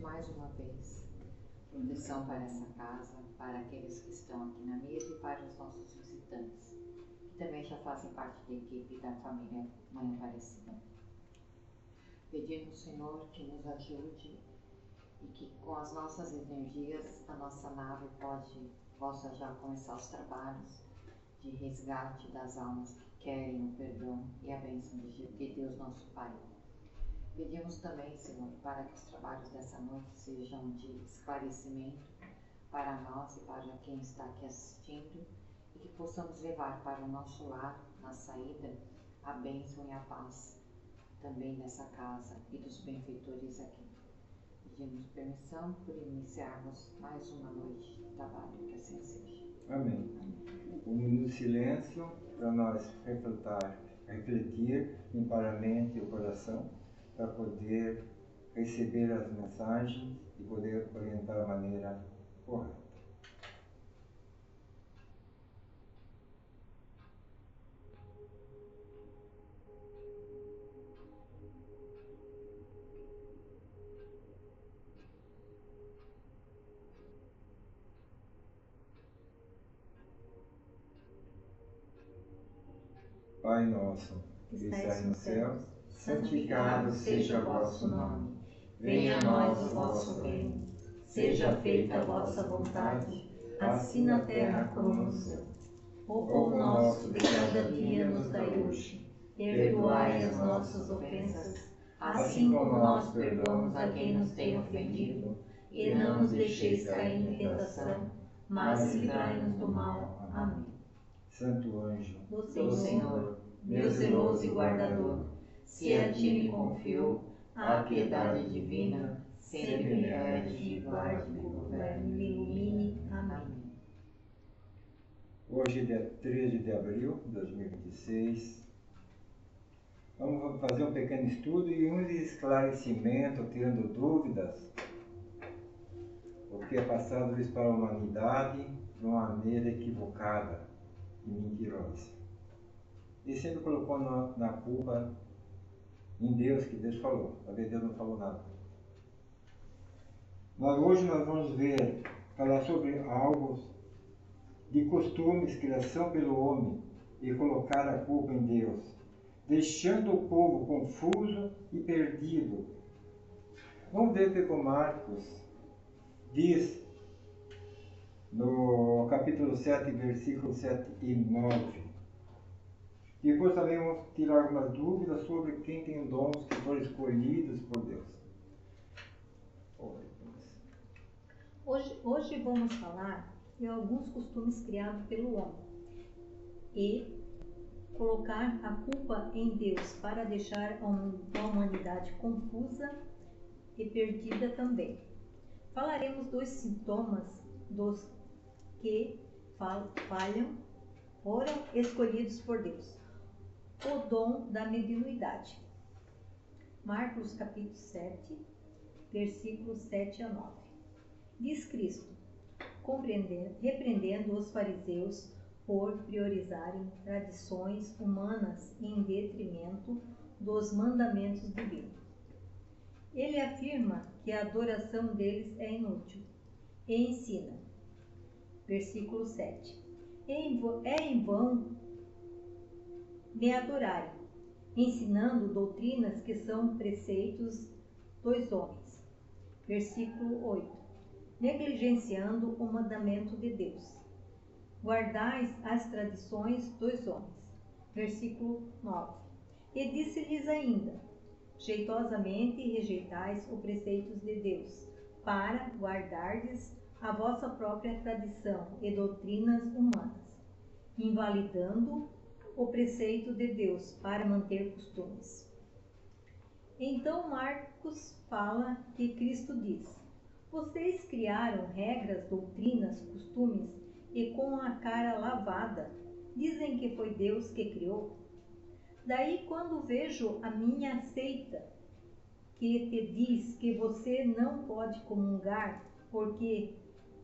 mais uma vez proteção para essa casa, para aqueles que estão aqui na mesa e para os nossos visitantes, que também já fazem parte da equipe da família Mãe Aparecida. Pedimos, Senhor, que nos ajude e que com as nossas energias a nossa nave possa já começar os trabalhos de resgate das almas que querem o perdão e a bênção de Deus nosso Pai. Pedimos também, Senhor, para que os trabalhos dessa noite sejam de esclarecimento para nós e para quem está aqui assistindo e que possamos levar para o nosso lar, na saída, a bênção e a paz também dessa casa e dos benfeitores aqui. Pedimos permissão por iniciarmos mais uma noite de trabalho, que assim seja. Amém. Um minuto de silêncio para nós refletir, limpar a mente e o coração, para poder receber as mensagens e poder orientar da maneira correta. Pai nosso, que estás no céu, santificado seja o vosso nome. Venha a nós o vosso reino. Seja feita a vossa vontade, assim na terra como no céu. O pão nosso de cada dia nos dai hoje. Perdoai as nossas ofensas, assim como nós perdoamos a quem nos tem ofendido. E não nos deixeis cair em tentação, mas livrai-nos do mal. Amém. Santo anjo do Senhor, meu zeloso e guardador, se a ti me confio a piedade divina, sempre me rege e guarde, me governe, me ilumine. Amém. Hoje é dia 13 de abril de 2026. Vamos fazer um pequeno estudo e um esclarecimento, tirando dúvidas, o que é passado para a humanidade de uma maneira equivocada e mentirosa. E sempre colocou na culpa em Deus, que Deus falou. A vez Deus não falou nada. Mas hoje nós vamos falar sobre algo de costumes, criação pelo homem, e colocar a culpa em Deus, deixando o povo confuso e perdido. Vamos ver o que o Marcos diz no capítulo 7, versículos 7 e 9. Depois também vamos tirar algumas dúvidas sobre quem tem dons que foram escolhidos por Deus. Hoje vamos falar de alguns costumes criados pelo homem e colocar a culpa em Deus para deixar a humanidade confusa e perdida também. Falaremos dos sintomas dos que falham, foram escolhidos por Deus. O dom da mediunidade. Marcos capítulo 7, versículos 7 a 9. Diz Cristo, repreendendo os fariseus por priorizarem tradições humanas em detrimento dos mandamentos divinos. Ele afirma que a adoração deles é inútil e ensina. Versículo 7. É em vão me adorarem, ensinando doutrinas que são preceitos dos homens. Versículo 8. Negligenciando o mandamento de Deus. Guardais as tradições dos homens. Versículo 9. E disse-lhes ainda, jeitosamente rejeitais os preceitos de Deus, para guardardes a vossa própria tradição e doutrinas humanas, invalidando o preceito de Deus para manter costumes. Então Marcos fala que Cristo diz, vocês criaram regras, doutrinas, costumes e com a cara lavada dizem que foi Deus que criou. Daí quando vejo a minha seita que te diz que você não pode comungar porque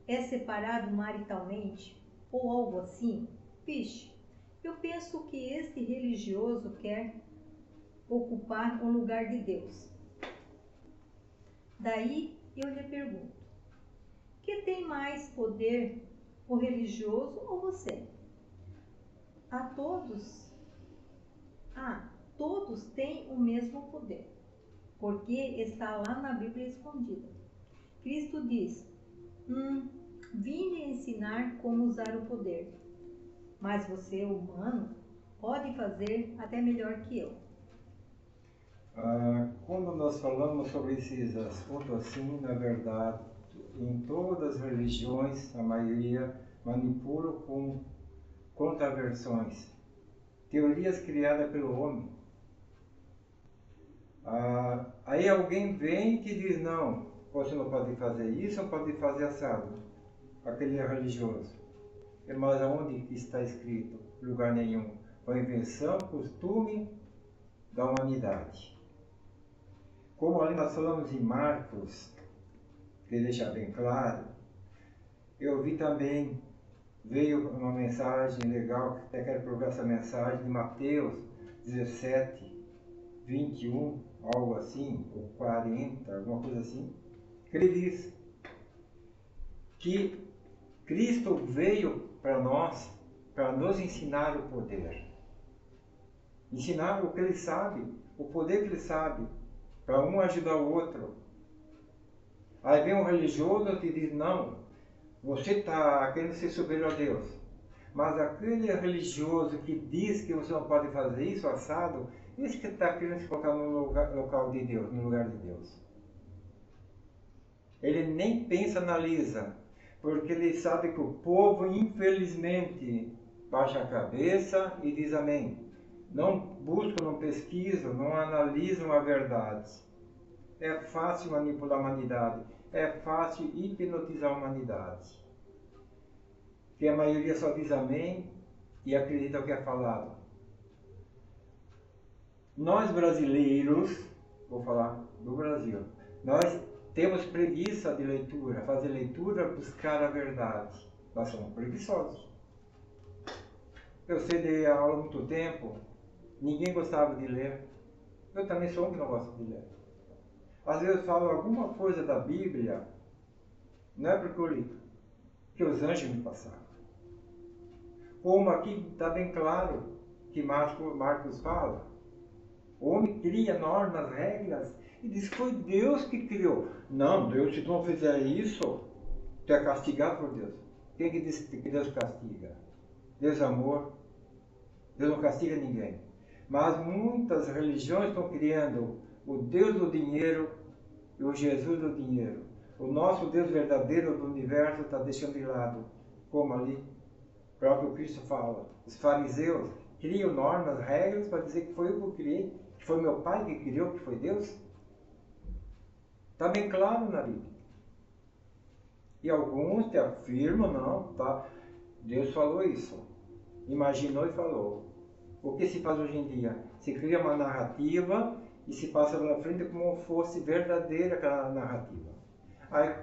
é separado maritalmente ou algo assim, vixe, eu penso que este religioso quer ocupar o lugar de Deus. Daí eu lhe pergunto: que tem mais poder, o religioso ou você? Todos têm o mesmo poder, porque está lá na Bíblia escondida. Cristo diz: vim lhe ensinar como usar o poder, mas você, humano, pode fazer até melhor que eu. Quando nós falamos sobre esses assuntos assim, na verdade, em todas as religiões, a maioria manipula com contraversões, teorias criadas pelo homem. Aí alguém vem que diz: não, você não pode fazer isso, não pode fazer assado. Aquele é religioso. Mas aonde está escrito? Lugar nenhum. Foi invenção, costume da humanidade. Como ali nós falamos em Marcos, que deixa bem claro, eu vi também, veio uma mensagem legal, até quero provar essa mensagem, de Mateus 17, 21, algo assim, ou 40, alguma coisa assim, que ele diz que Cristo veio para nós, para nos ensinar o poder. Ensinar o que ele sabe, o poder que ele sabe, para um ajudar o outro. Aí vem um religioso que diz: não, você está querendo ser superior a Deus. Mas aquele religioso que diz que você não pode fazer isso, assado, esse que está querendo se colocar no local de Deus, no lugar de Deus. Ele nem pensa, analisa, porque ele sabe que o povo, infelizmente, baixa a cabeça e diz amém. Não buscam, não pesquisam, não analisam a verdade. É fácil manipular a humanidade, é fácil hipnotizar a humanidade. Que a maioria só diz amém e acredita o que é falado. Nós brasileiros, vou falar do Brasil, nós temos preguiça de leitura, fazer leitura, buscar a verdade. Nós somos preguiçosos. Eu sei de aula há muito tempo, ninguém gostava de ler. Eu também sou um que não gosta de ler. Às vezes eu falo alguma coisa da Bíblia, não é porque eu li, que os anjos me passaram. Como aqui está bem claro que Marcos fala, o homem cria normas, regras, e diz que foi Deus que criou. Não, Deus, se tu não fizer isso, tu é castigado por Deus. Quem que disse que Deus castiga? Deus é amor, Deus não castiga ninguém. Mas muitas religiões estão criando o Deus do dinheiro e o Jesus do dinheiro. O nosso Deus verdadeiro do universo está deixando de lado, como ali o próprio Cristo fala. Os fariseus criam normas, regras para dizer que foi eu que criei, que foi meu pai que criou, que foi Deus. Está bem claro na Bíblia. E alguns te afirmam, não, tá? Deus falou isso, imaginou e falou. O que se faz hoje em dia? Se cria uma narrativa e se passa pela frente como fosse verdadeira aquela narrativa. Aí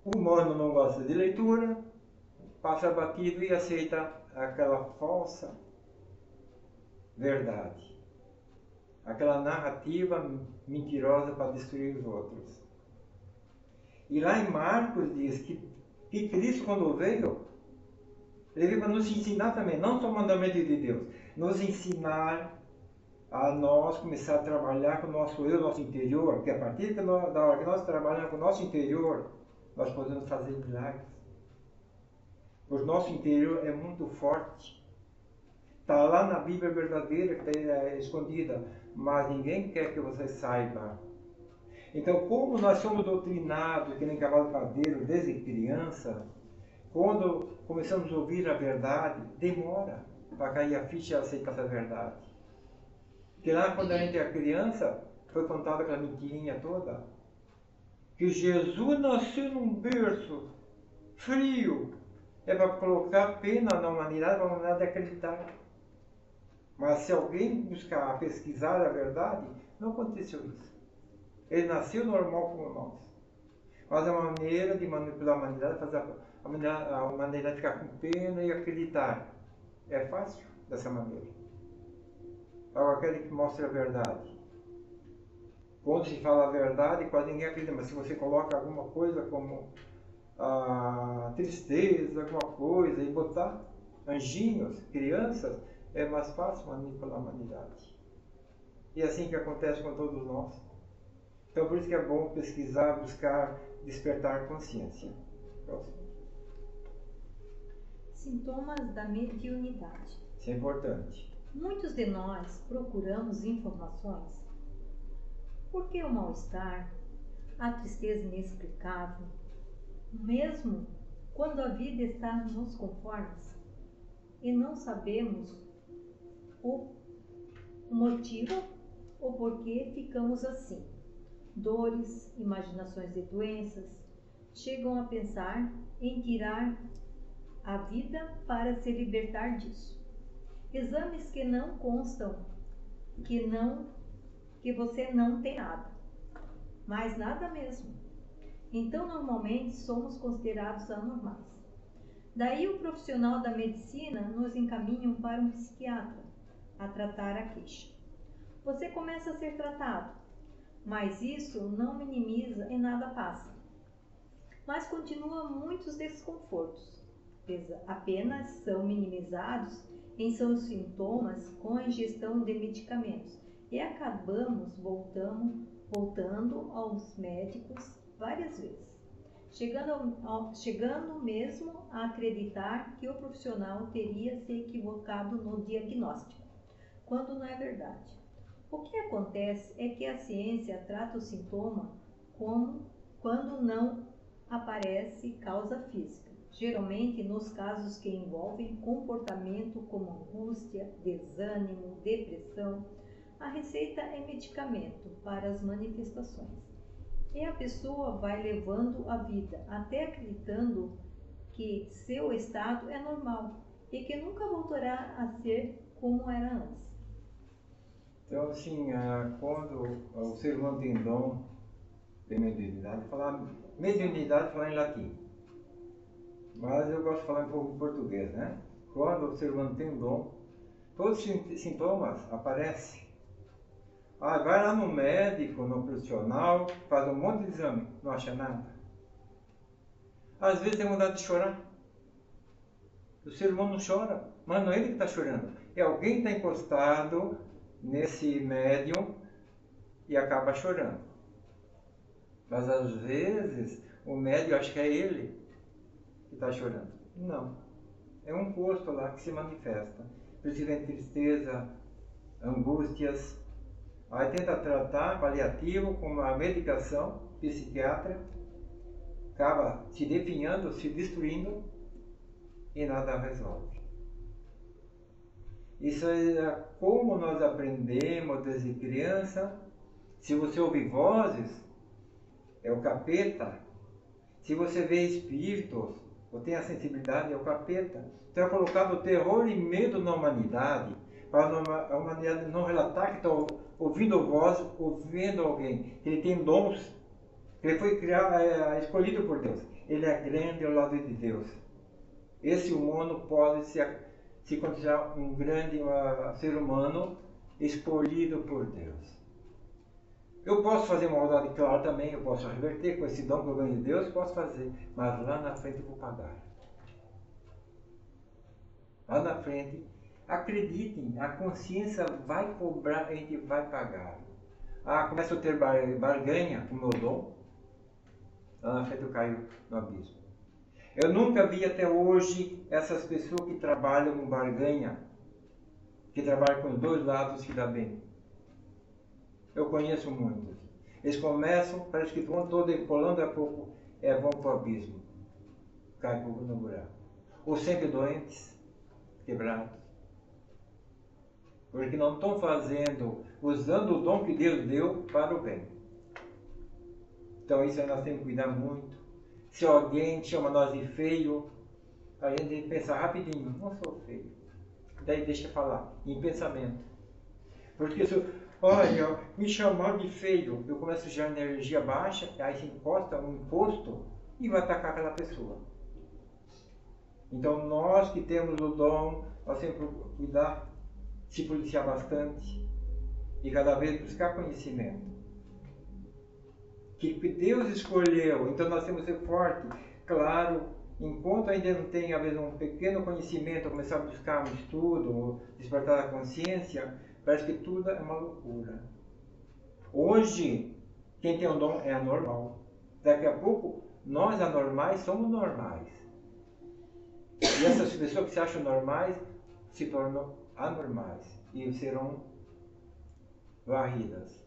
o humano não gosta de leitura, passa batido e aceita aquela falsa verdade. Aquela narrativa mentirosa para destruir os outros. E lá em Marcos diz que Cristo, quando veio, ele veio para nos ensinar também, não só o mandamento de Deus, nos ensinar a nós começar a trabalhar com o nosso eu, nosso interior, porque a partir da hora que nós trabalhamos com o nosso interior, nós podemos fazer milagres. O nosso interior é muito forte. Está lá na Bíblia verdadeira, que está escondida, mas ninguém quer que você saiba. Então, como nós somos doutrinados, que nem cavalo padeiro, desde criança, quando começamos a ouvir a verdade, demora para cair a ficha e aceitar essa verdade. Porque lá, quando a gente era criança, foi contada aquela mentirinha toda, que Jesus nasceu num berço frio, é para colocar pena na humanidade, para a humanidade acreditar. Mas se alguém buscar pesquisar a verdade, não aconteceu isso. Ele nasceu normal como nós. Mas a maneira de manipular a humanidade, fazer a humanidade ficar com pena e acreditar. É fácil dessa maneira. Agora aquele que mostra a verdade. Quando se fala a verdade, quase ninguém acredita, mas se você coloca alguma coisa como a tristeza, alguma coisa, e botar anjinhos, crianças, é mais fácil manipular a humanidade. E é assim que acontece com todos nós. Então por isso que é bom pesquisar, buscar, despertar consciência. Próximo. Sintomas da mediunidade. Isso é importante. Muitos de nós procuramos informações. Por que o mal-estar, a tristeza inexplicável, mesmo quando a vida está nos conformes e não sabemos o motivo ou por que ficamos assim? Dores, imaginações de doenças, chegam a pensar em tirar a vida para se libertar disso. Exames que não constam que você não tem nada, mas nada mesmo. Então, normalmente, somos considerados anormais. Daí, o profissional da medicina nos encaminha para um psiquiatra a tratar a queixa. Você começa a ser tratado, mas isso não minimiza e nada passa. Mas continua muitos desconfortos, apenas são minimizados em seus sintomas com a ingestão de medicamentos e acabamos voltando aos médicos várias vezes, chegando mesmo a acreditar que o profissional teria se equivocado no diagnóstico, quando não é verdade. O que acontece é que a ciência trata o sintoma como quando não aparece causa física, geralmente nos casos que envolvem comportamento como angústia, desânimo, depressão. A receita é medicamento para as manifestações. E a pessoa vai levando a vida, até acreditando que seu estado é normal e que nunca voltará a ser como era antes. Então, assim, quando o ser humano tem dom de mediunidade, mediunidade falar em latim, mas eu gosto de falar um pouco em português, né? Quando o ser humano tem dom, todos os sintomas aparecem. Vai lá no médico, no profissional, faz um monte de exame, não acha nada. Às vezes tem vontade de chorar. O ser humano não chora, mas não é ele que está chorando. É alguém que está encostado nesse médium e acaba chorando. Mas às vezes o médium acha que é ele que está chorando. Não. É um posto lá que se manifesta. Principalmente tristeza, angústias. Aí tenta tratar paliativo com uma medicação psiquiátrica, acaba se definhando, se destruindo e nada resolve. Isso é como nós aprendemos desde criança. Se você ouvir vozes, é o capeta. Se você vê espíritos, ou tem a sensibilidade, é o capeta. Então é colocado terror e medo na humanidade, para a humanidade não relatar que está ouvindo voz, ouvindo alguém. Ele tem dons, ele foi escolhido por Deus. Ele é grande ao lado de Deus. Esse humano pode se considerar um grande ser humano escolhido por Deus. Eu posso fazer maldade, claro, também, eu posso reverter com esse dom que eu ganho de Deus, posso fazer, mas lá na frente eu vou pagar. Lá na frente, acreditem, a consciência vai cobrar, a gente vai pagar. Começa a ter barganha com o meu dom, lá na frente eu caio no abismo. Eu nunca vi até hoje essas pessoas que trabalham com barganha, que trabalham com os dois lados que dá bem. Eu conheço muitos. Eles começam, parece que vão todo decolando, a pouco vão para o abismo. Caem no buraco. Ou sempre doentes, quebrados. Porque não estão usando o dom que Deus deu para o bem. Então isso aí nós temos que cuidar muito. Se alguém chama nós de feio, a gente tem que pensar rapidinho, não sou feio. Daí deixa falar, em pensamento. Porque se olha, me chamar de feio, eu começo a gerar energia baixa, aí se encosta um imposto e vai atacar aquela pessoa. Então nós que temos o dom, nós temos que cuidar, se policiar bastante e cada vez buscar conhecimento. que Deus escolheu, então nós temos que ser forte. Claro, enquanto ainda não tem, às vezes, um pequeno conhecimento, começar a buscar um estudo, despertar a consciência, parece que tudo é uma loucura. Hoje, quem tem um dom é anormal. Daqui a pouco, nós anormais somos normais. E essas pessoas que se acham normais se tornam anormais e serão varridas.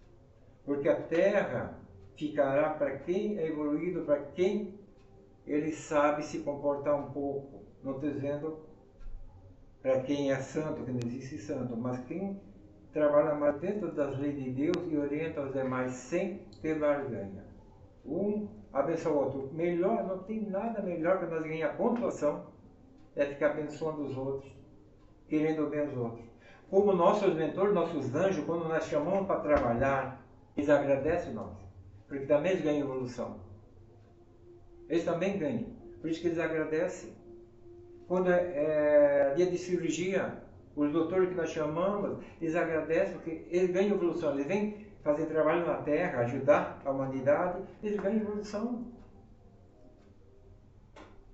Porque a Terra ficará para quem é evoluído, para quem ele sabe se comportar um pouco. Não estou dizendo para quem é santo, que não existe santo, mas quem trabalha mais dentro das leis de Deus e orienta os demais sem ter barganha. Um abençoa o outro. Melhor, não tem nada melhor que nós ganhar a pontuação, é ficar abençoando os outros, querendo bem os outros. Como nossos mentores, nossos anjos, quando nós chamamos para trabalhar, eles agradecem nós, porque também eles ganham evolução. Eles também ganham, por isso que eles agradecem. Quando é dia de cirurgia, os doutores que nós chamamos, eles agradecem porque eles ganham evolução. Eles vêm fazer trabalho na Terra, ajudar a humanidade, eles ganham evolução.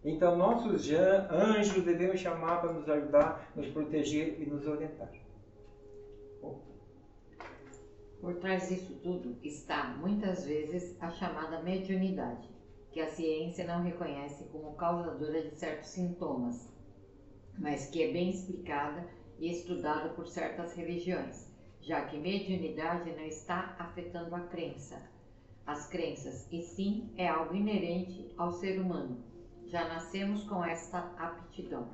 Então nossos anjos devemos chamar para nos ajudar, nos proteger e nos orientar. Por trás disso tudo está, muitas vezes, a chamada mediunidade, que a ciência não reconhece como causadora de certos sintomas, mas que é bem explicada e estudada por certas religiões, já que mediunidade não está afetando a crença, as crenças, e sim é algo inerente ao ser humano. Já nascemos com esta aptidão.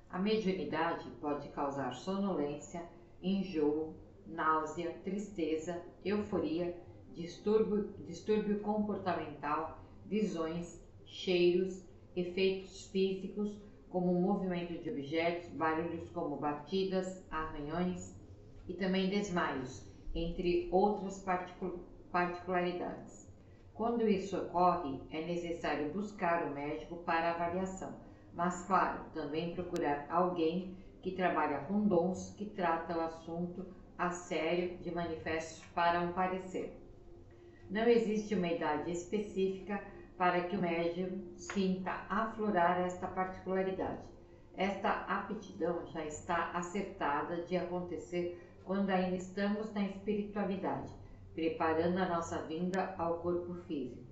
A mediunidade pode causar sonolência, enjoo, náusea, tristeza, euforia, distúrbio comportamental, visões, cheiros, efeitos físicos, como o movimento de objetos, barulhos como batidas, arranhões e também desmaios, entre outras particularidades. Quando isso ocorre, é necessário buscar o médico para avaliação, mas, claro, também procurar alguém que trabalha com dons, que trata o assunto a sério, de manifestos para um parecer. Não existe uma idade específica para que o médium sinta aflorar esta particularidade. Esta aptidão já está acertada de acontecer quando ainda estamos na espiritualidade, preparando a nossa vinda ao corpo físico.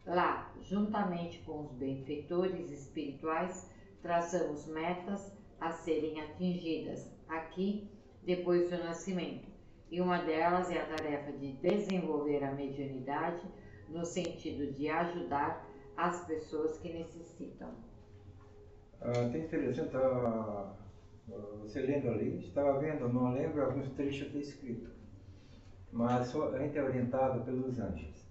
Lá, juntamente com os benfeitores espirituais, traçamos metas a serem atingidas aqui depois do nascimento, e uma delas é a tarefa de desenvolver a mediunidade no sentido de ajudar as pessoas que necessitam. Tem interessante, você lendo ali, estava vendo, não lembro alguns trechos que escrito, mas a gente é orientado pelos anjos.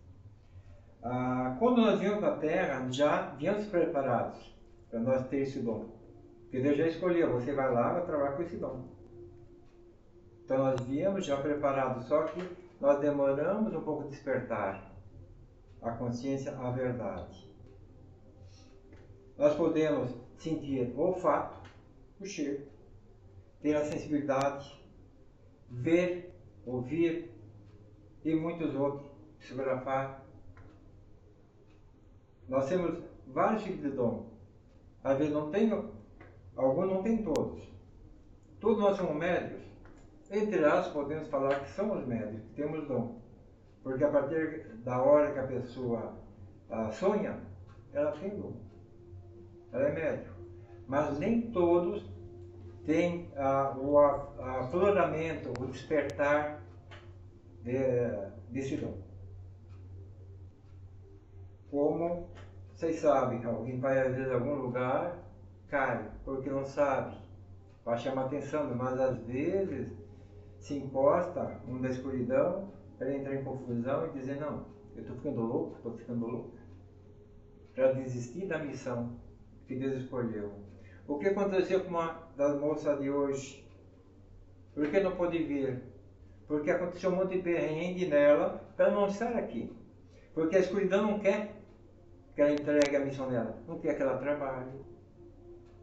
Quando nós viemos para a Terra, já viemos preparados para nós ter esse dom. Porque Deus já escolheu, você vai lá e vai trabalhar com esse dom. Então nós viemos já preparados, só que nós demoramos um pouco a despertar a consciência, a verdade. Nós podemos sentir o olfato, o cheiro, ter a sensibilidade, ver, ouvir e muitos outros, psicografar. Nós temos vários tipos de dom. Às vezes não tem, alguns não tem todos. Todos nós somos médios. Entre nós podemos falar que somos médios, que temos dom. Porque a partir da hora que a pessoa sonha, ela tem dom. Ela é médio. Mas nem todos têm o afloramento, o despertar desse dom. Como vocês sabem, alguém vai às vezes a algum lugar, cai, porque não sabe, vai chamar atenção, mas às vezes se encosta da escuridão para entrar em confusão e dizer: não, eu estou ficando louco, para desistir da missão que Deus escolheu. O que aconteceu com uma das moças de hoje? Por que não pôde vir? Porque aconteceu um monte de perrengue nela para ela não estar aqui. Porque a escuridão não quer que ela entregue a missão dela, não quer que ela trabalhe,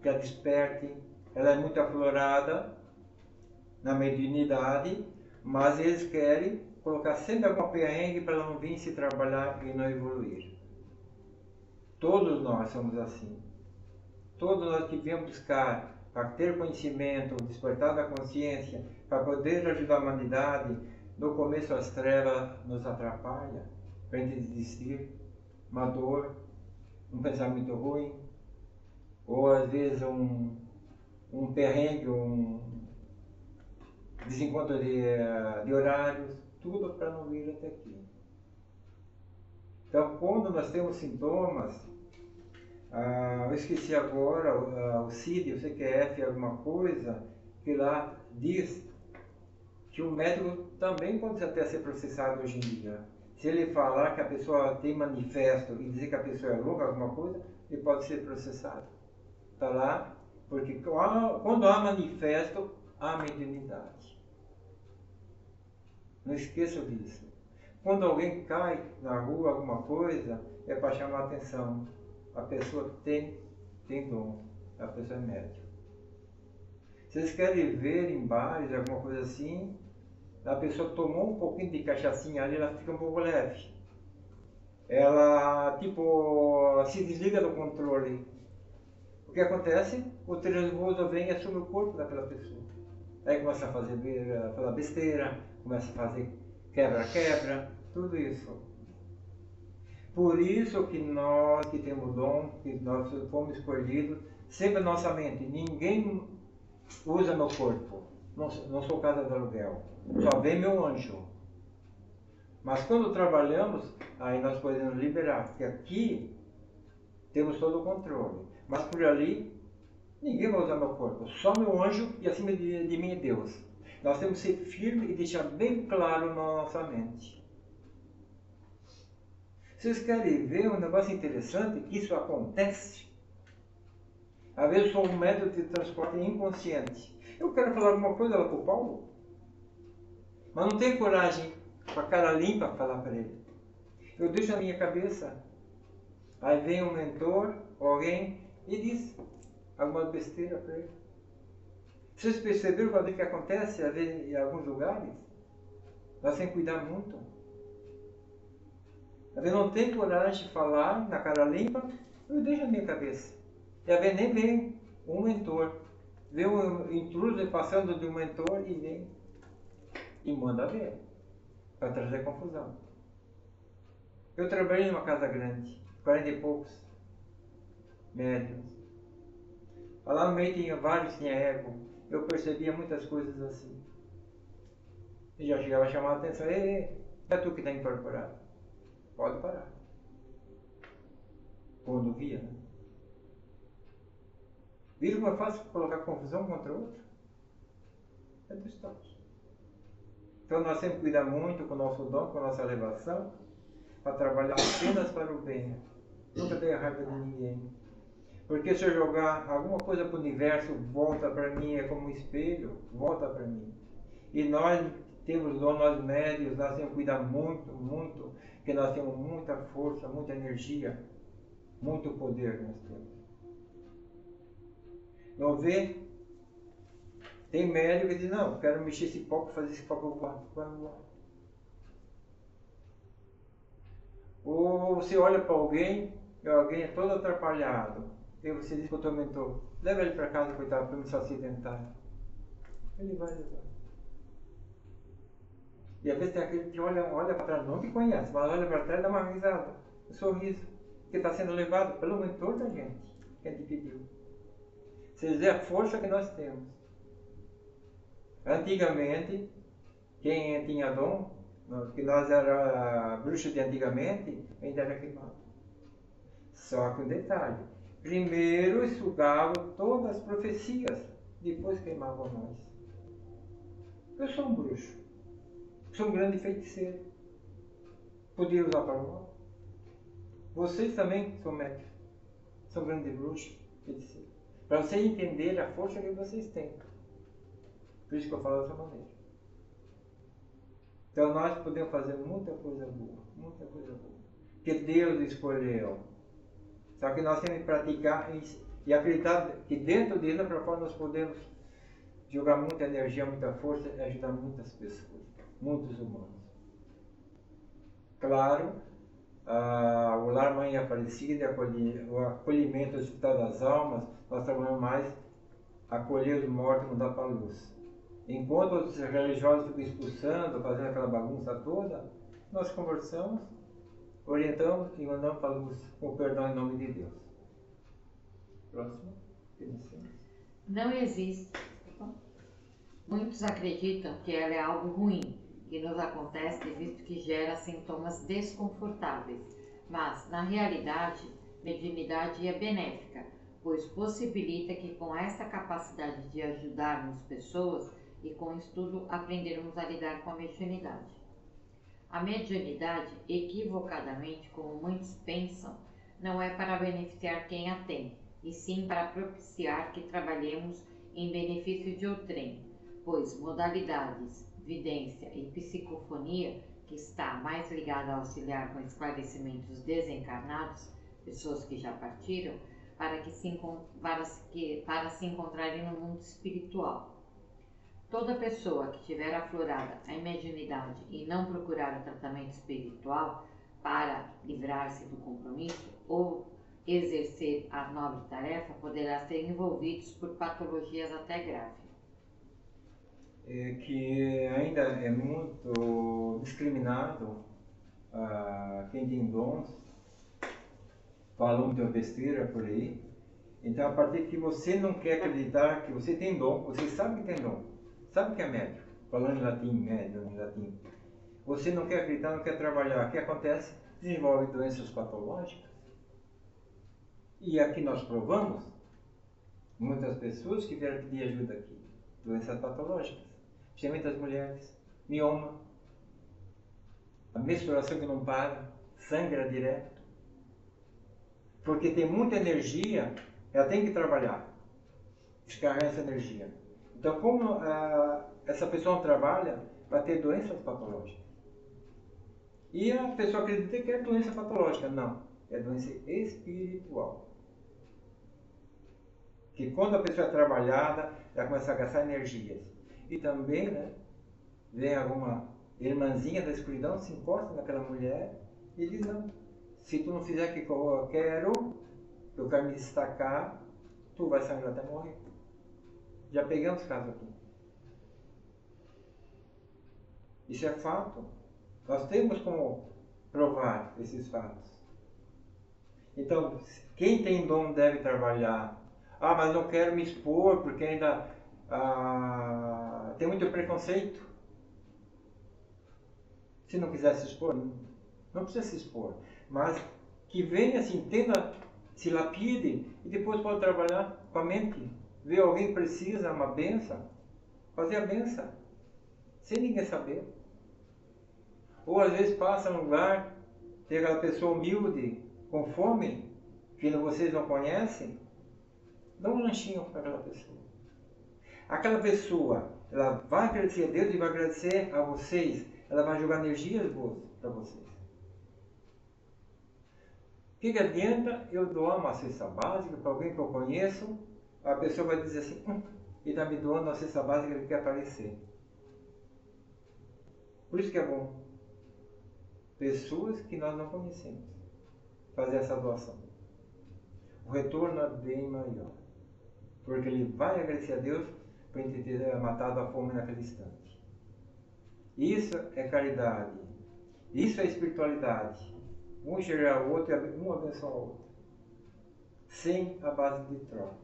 que ela desperte. Ela é muito aflorada na mediunidade, mas eles querem colocar sempre alguma perrengue para ela não vir se trabalhar e não evoluir. Todos nós somos assim. Todos nós que viemos buscar para ter conhecimento, despertar da consciência, para poder ajudar a humanidade, no começo as trevas nos atrapalham, para a gente desistir, uma dor, um pensamento ruim, ou às vezes um perrengue, um desencontro de horários, tudo para não vir até aqui. Então, quando nós temos sintomas, eu esqueci agora, o CID, o CQF, alguma coisa, que lá diz que o médico também pode até ser processado hoje em dia. Se ele falar que a pessoa tem manifesto e dizer que a pessoa é louca, alguma coisa, ele pode ser processado. Está lá, porque quando há manifesto, há mediunidade. Não esqueçam disso. Quando alguém cai na rua, alguma coisa, é para chamar a atenção. A pessoa tem dom, a pessoa é médium. Vocês querem ver em bares, alguma coisa assim, a pessoa tomou um pouquinho de cachaçinha ali, ela fica um pouco leve. Ela, tipo, se desliga do controle. O que acontece? O nervoso vem e assume o corpo daquela pessoa. Aí começa a falar besteira, começa a fazer quebra-quebra, tudo isso. Por isso que nós que temos dom, que nós fomos escolhidos, sempre a nossa mente, ninguém usa meu corpo, não sou casa de aluguel, só vem meu anjo. Mas quando trabalhamos, aí nós podemos liberar, porque aqui temos todo o controle, mas por ali ninguém vai usar meu corpo, só meu anjo e acima de mim é Deus. Nós temos que ser firmes e deixar bem claro na nossa mente. Vocês querem ver um negócio interessante? Que isso acontece? Às vezes eu sou um método de transporte inconsciente. Eu quero falar alguma coisa lá para o Paulo, mas não tenho coragem, com a cara limpa, falar para ele. Eu deixo na minha cabeça. Aí vem um mentor, alguém, e diz alguma besteira para ele. Vocês perceberam o que acontece às vezes, em alguns lugares? Nós temos que cuidar muito. Às vezes não tem coragem de falar na cara limpa, eu deixo na minha cabeça. E às vezes nem vem um mentor. Vê um intruso passando de um mentor e vem e manda ver, para trazer confusão. Eu trabalhei numa casa grande, 40 e poucos médiuns. Lá no meio tinha vários, tinha ego. Eu percebia muitas coisas assim. E já chegava a chamar a atenção. Ei, é tu que está incorporado. Pode parar. Quando via, né? Viram como é fácil colocar confusão contra o outro? É distante. Então nós sempre cuidamos muito com o nosso dom, com a nossa elevação, para trabalhar apenas para o bem. Nunca ter raiva de ninguém. Porque se eu jogar alguma coisa para o universo, volta para mim, é como um espelho, volta para mim. E nós temos dom, nós médios, nós temos que cuidar muito, muito, porque nós temos muita força, muita energia, muito poder nós temos. Não vê? Tem médico que diz, não, quero mexer esse copo, fazer esse copo voar. Ou você olha para alguém, e alguém é todo atrapalhado. E você diz para o teu mentor, leva ele para casa, coitado, para não se acidentar. Ele vai levar. E às vezes tem aquele que olha para trás, não te conhece, mas olha para trás e dá uma risada, um sorriso, que está sendo levado pelo mentor da gente, que a gente pediu. Vocês veem a força que nós temos. Antigamente, quem tinha dom, que nós era bruxo de antigamente, ainda era queimado. Só que um detalhe. Primeiro sugavam todas as profecias, depois queimavam nós. Eu sou um bruxo, sou um grande feiticeiro. Podia usar para o mal. Vocês também são médicos, são grandes bruxos, feiticeiros. Para vocês entenderem a força que vocês têm. Por isso que eu falo dessa maneira. Então nós podemos fazer muita coisa boa, muita coisa boa. Que Deus escolheu. Só que nós temos que praticar e acreditar que dentro dele, para fora, nós podemos jogar muita energia, muita força e ajudar muitas pessoas, muitos humanos. claro, o Lar Mãe Aparecida, o acolhimento do Hospital das Almas, nós trabalhamos mais acolher os mortos e mudar para a luz. Enquanto os religiosos ficam expulsando, fazendo aquela bagunça toda, nós conversamos, orientamos e mandamos para a luz, com perdão em nome de Deus. Próximo. Não existe. Muitos acreditam que ela é algo ruim, que nos acontece visto que gera sintomas desconfortáveis, mas, na realidade, mediunidade é benéfica, pois possibilita que com essa capacidade de ajudarmos pessoas e com estudo aprendermos a lidar com a mediunidade. A mediunidade, equivocadamente, como muitos pensam, não é para beneficiar quem a tem, e sim para propiciar que trabalhemos em benefício de outrem, pois modalidades, vidência e psicofonia, que está mais ligada a auxiliar com esclarecimentos desencarnados, pessoas que já partiram, para se encontrarem no mundo espiritual. Toda pessoa que tiver aflorada a mediunidade e não procurar o tratamento espiritual para livrar-se do compromisso ou exercer a nobre tarefa, poderá ser envolvidos por patologias até graves. Que ainda é muito discriminado quem tem dons, falam muita besteira por aí. Então, a partir que você não quer acreditar que você tem dom, você sabe que tem dom, sabe que é médico, falando em latim, médium em latim, você não quer acreditar, não quer trabalhar, o que acontece? Desenvolve doenças patológicas. E aqui nós provamos, muitas pessoas que vieram pedir ajuda aqui, doenças patológicas, principalmente as mulheres, mioma, a menstruação que não para, sangra direto, porque tem muita energia, ela tem que trabalhar, descarregar essa energia. Então, como essa pessoa não trabalha, vai ter doenças patológicas. E a pessoa acredita que é doença patológica. Não, é doença espiritual. Que quando a pessoa é trabalhada, ela começa a gastar energias. E também, né, vem alguma irmãzinha da escuridão, se encosta naquela mulher e diz, não, se tu não fizer o que eu quero me destacar, tu vai sangrar até morrer. Já pegamos casos aqui. Isso é fato. Nós temos como provar esses fatos. Então, quem tem dom deve trabalhar. Mas não quero me expor porque ainda tem muito preconceito. Se não quiser se expor, não precisa se expor. Mas que venha, se entenda, se lapide e depois pode trabalhar com a mente. Ver alguém que precisa, uma benção, fazer a benção, sem ninguém saber. Ou às vezes passa num lugar, tem aquela pessoa humilde, com fome, que vocês não conhecem, dá um lanchinho para aquela pessoa. Aquela pessoa, ela vai agradecer a Deus e vai agradecer a vocês, ela vai jogar energias boas para vocês. O que adianta eu doar uma cesta básica para alguém que eu conheço, a pessoa vai dizer assim, ele está me doando uma cesta básica, ele quer aparecer. Por isso que é bom pessoas que nós não conhecemos fazer essa doação. O retorno é bem maior, porque ele vai agradecer a Deus por ele ter matado a fome naquele instante. Isso é caridade, isso é espiritualidade. Um enxergar o outro e um abençoar o outro, sem a base de troca.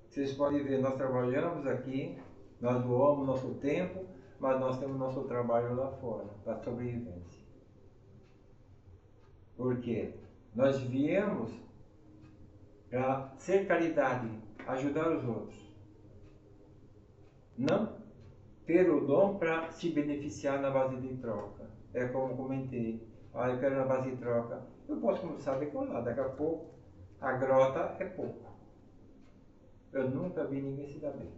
Vocês podem ver, nós trabalhamos aqui, nós doamos nosso tempo, mas nós temos nosso trabalho lá fora, para sobrevivência. Por quê? Nós viemos para ser caridade, ajudar os outros. Não ter o dom para se beneficiar na base de troca. É como comentei, eu quero na base de troca. Eu posso começar a decolar, daqui a pouco a grota é pouco. Eu nunca vi ninguém se dar bem.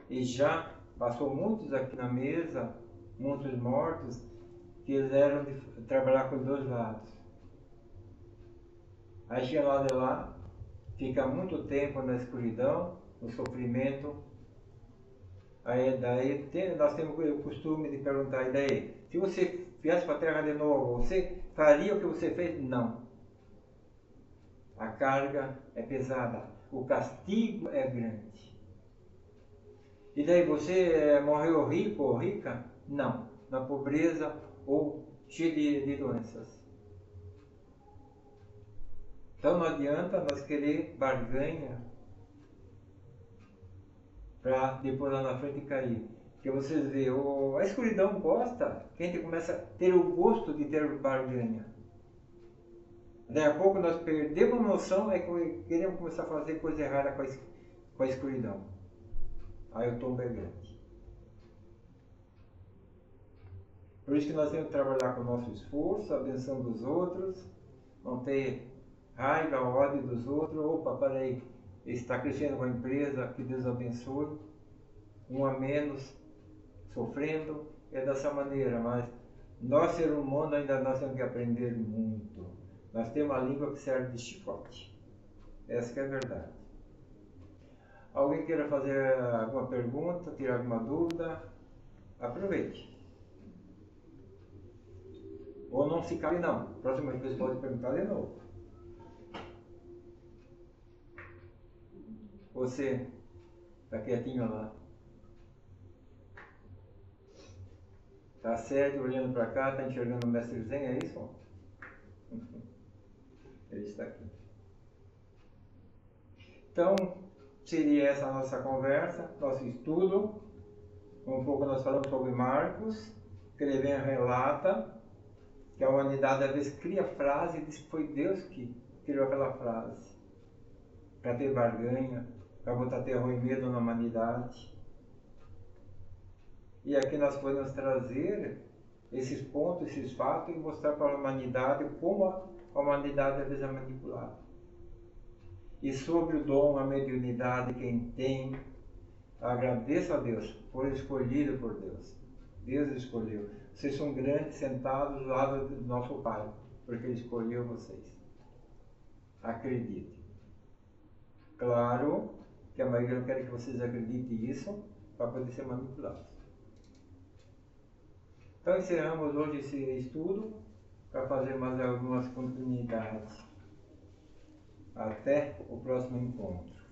E já passou muitos aqui na mesa, muitos mortos, que quiseram trabalhar com os dois lados. Aí chega lá de lá, fica muito tempo na escuridão, no sofrimento. Aí daí nós temos o costume de perguntar, e daí? Se você viesse para a Terra de novo, você faria o que você fez? Não. A carga é pesada, o castigo é grande. E daí você morreu rico ou rica? Não. Na pobreza ou cheio de doenças. Então não adianta nós querer barganha para depois lá na frente cair. Porque vocês veem, a escuridão gosta, que a gente começa a ter o gosto de ter barganha. Daí a pouco nós perdemos a noção, é que queremos começar a fazer coisa errada com a escuridão. Aí o tombo é grande. Por isso que nós temos que trabalhar com o nosso esforço, abençoando os outros, não ter raiva, ódio dos outros. Opa, peraí, está crescendo uma empresa, que Deus abençoe. Um a menos sofrendo, é dessa maneira, mas nós, ser humano, ainda nós temos que aprender muito. Nós temos uma língua que serve de chicote. Essa que é a verdade. Alguém queira fazer alguma pergunta, tirar alguma dúvida? Aproveite. Ou não se cale não. Próxima vez pode perguntar de novo. Você está quietinho lá. Está sério, olhando para cá, está enxergando o mestre Zen, é isso? Ele está aqui. Então, seria essa a nossa conversa, nosso estudo. Um pouco nós falamos sobre Marcos, que ele vem e relata que a humanidade às vezes cria frase e diz que foi Deus que criou aquela frase. Para ter barganha, para botar terror e medo na humanidade. E aqui nós podemos trazer esses pontos, esses fatos e mostrar para a humanidade como a humanidade às vezes é manipulada. E sobre o dom, a mediunidade, quem tem, agradeça a Deus por escolhido por Deus. Deus escolheu. Vocês são grandes sentados ao lado do nosso Pai, porque Ele escolheu vocês. Acredite. Claro que a maioria não quer que vocês acreditem nisso para poder ser manipulados. Então encerramos hoje esse estudo para fazer mais algumas continuidades. Até o próximo encontro.